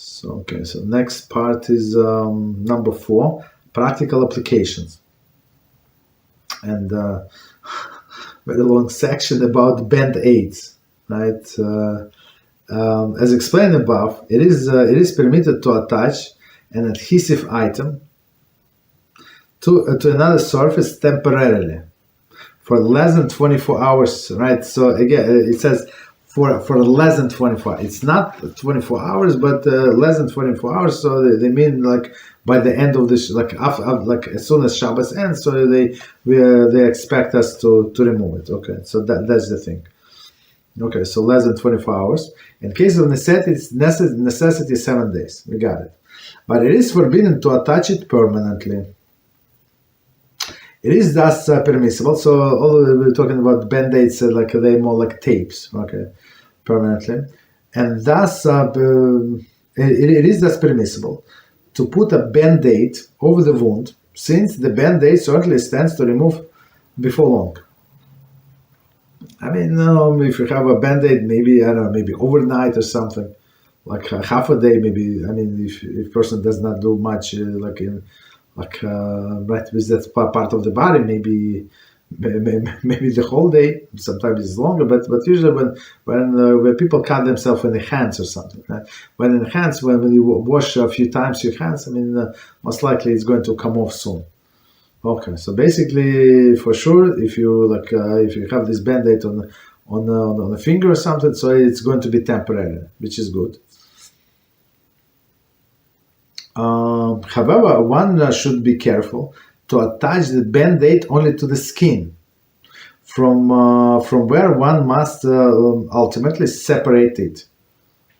So next part is number 4, practical applications. And very long section about band-aids, right? As explained above, it is permitted to attach an adhesive item to another surface temporarily for less than 24 hours, right? So again, it says for less than 24 hours. It's not 24 hours, but less than 24 hours. So they mean like by the end of this, like after, like as soon as Shabbos ends. So they expect us to remove it. Okay, so that's the thing. Okay, so less than 24 hours. In case of necessity 7 days. We got it. But it is forbidden to attach it permanently. It is thus permissible. So although we're talking about band-aids, like they're more like tapes, okay, permanently, and thus it is thus permissible to put a band-aid over the wound, since the band-aid certainly stands to remove before long. I mean, if you have a band-aid, maybe, I don't know, maybe overnight or something, like half a day, maybe. I mean, if person does not do much, right with that part of the body, maybe the whole day. Sometimes it's longer, but usually when people cut themselves in the hands or something, right? When in the hands, when you wash a few times your hands, I mean, most likely it's going to come off soon. Okay, so basically, for sure, if you have this band-aid on a finger or something, so it's going to be temporary, which is good. However, one should be careful to attach the band-aid only to the skin, from where one must ultimately separate it.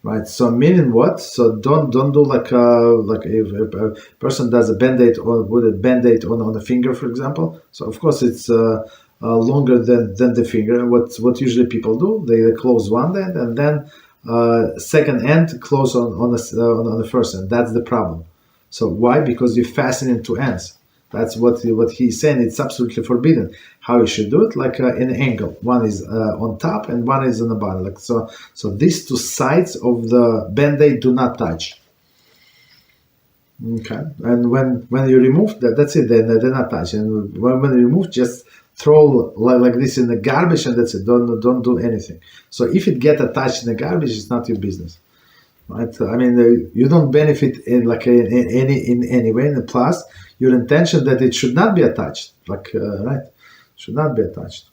Right, so meaning what? So don't do like if a person does a band-aid or with a band-aid on the finger, for example. So of course it's longer than the finger. What usually people do, they close one end and then second end close on the first end. That's the problem. So why? Because you fasten it to ends. That's what he's saying. It's absolutely forbidden. How you should do it, like in an angle. One is on top and one is on the bottom. Like so these two sides of the band-aid do not touch. Okay, and when you remove that's it. Then they're not touch. And when you remove, just throw like this in the garbage, and that's it. Don't do anything. So if it get attached in the garbage, it's not your business. Right? I mean, you don't benefit in any way. And plus, your intention that it should not be attached, right? Should not be attached.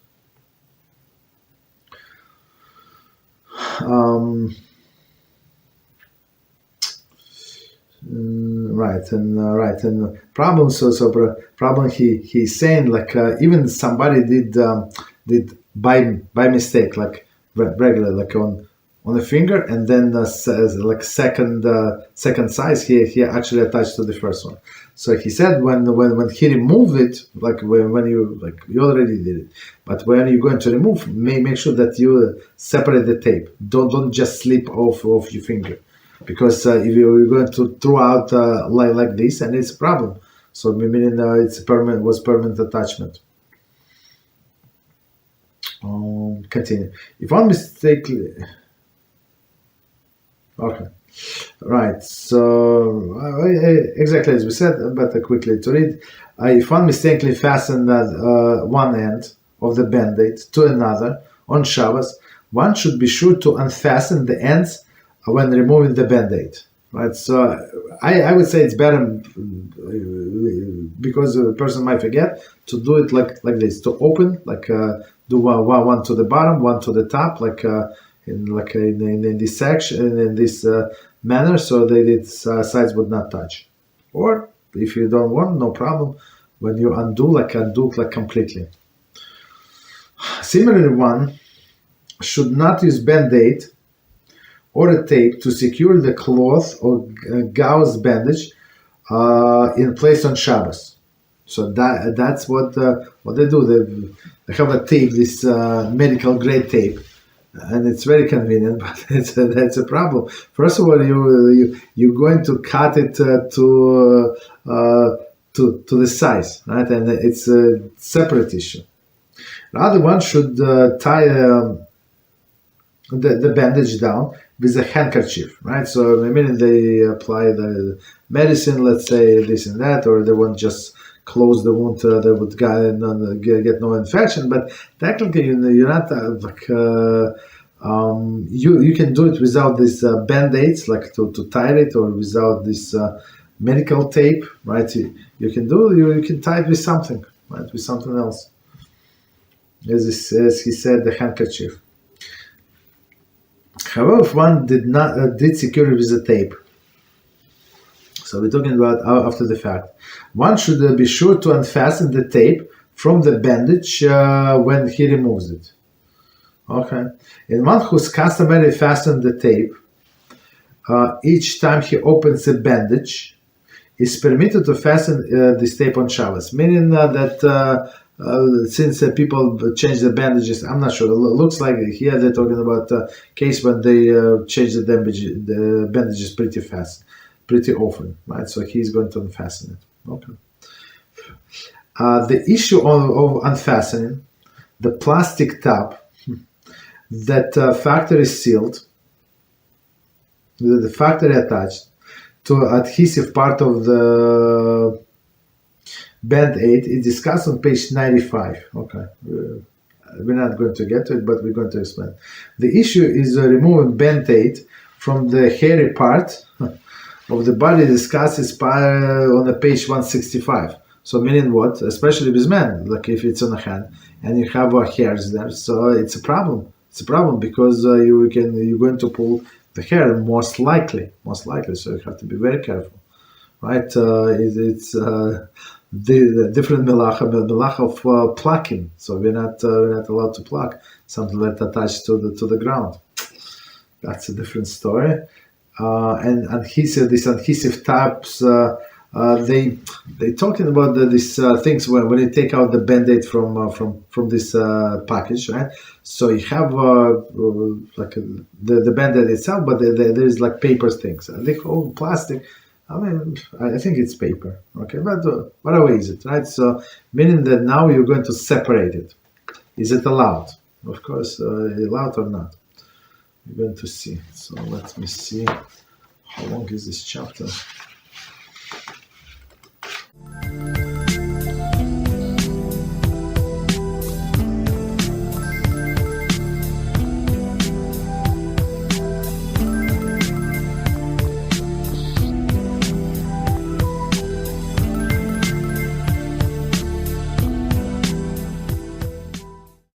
Right, and problem. So problem. He's saying even somebody did by mistake, like regular, like on the finger, and then second size he actually attached to the first one. So he said when he removed it, when you already did it, but when you're going to remove, make sure that you separate the tape. Don't just slip off your finger, because if you're going to throw out like this, and it's a problem. So meaning it's permanent attachment. Continue. If one mistakenly. Okay, right. So exactly as we said, but quickly to read. If one mistakenly fastened one end of the band-aid to another on Shabbos, one should be sure to unfasten the ends when removing the band-aid. Right. So I would say it's better, because a person might forget, to do it like this, to open, do one to the bottom, one to the top, in this section, in this manner, so that its sides would not touch. Or if you don't want, no problem. When you undo completely. Similarly, one should not use band-aid or a tape to secure the cloth or gauze bandage in place on Shabbos. So that's what they do. They have a tape, this medical grade tape. And it's very convenient, but that's a problem. First of all, you're going to cut it to the size, right? And it's a separate issue. The other one should tie the bandage down with a handkerchief, right? So meaning they apply the medicine, let's say this and that, or they won't just close the wound, they would get no infection. But technically, you're not you can do it without these band-aids, like to tie it, or without this medical tape, right? You can tie it with something, right? With something else. As he said, the handkerchief. However, if one did secure it with a tape, so we're talking about after the fact, one should be sure to unfasten the tape from the bandage when he removes it. Okay, and one who's customarily fastened the tape each time he opens the bandage is permitted to fasten this tape on Shabbos, meaning that since people change the bandages, I'm not sure. It looks like here they're talking about a case when they change the bandages pretty fast, pretty often, right? So he's going to unfasten it. Okay. The issue of unfastening the plastic top that factory sealed, the factory attached to adhesive part of the band-aid is discussed on page 95. Okay, we're not going to get to it, but we're going to explain. The issue is removing band-aid from the hairy part of the body discussed on the page 165. So meaning what? Especially with men, like if it's on the hand and you have hairs there, so it's a problem. It's a problem because you're going to pull the hair most likely. So you have to be very careful, right? It's the different melachah of plucking. So we're not allowed to pluck something that's attached to the ground. That's a different story. And these adhesive tabs. They talking about these things when you take out the band-aid from this package, right? So you have like the band-aid itself, but there is like paper things. They call plastic. I mean, I think it's paper, okay? But whatever is it, right? So meaning that now you're going to separate it. Is it allowed? Of course, allowed or not? We're going to see. So let me see. How long is this chapter?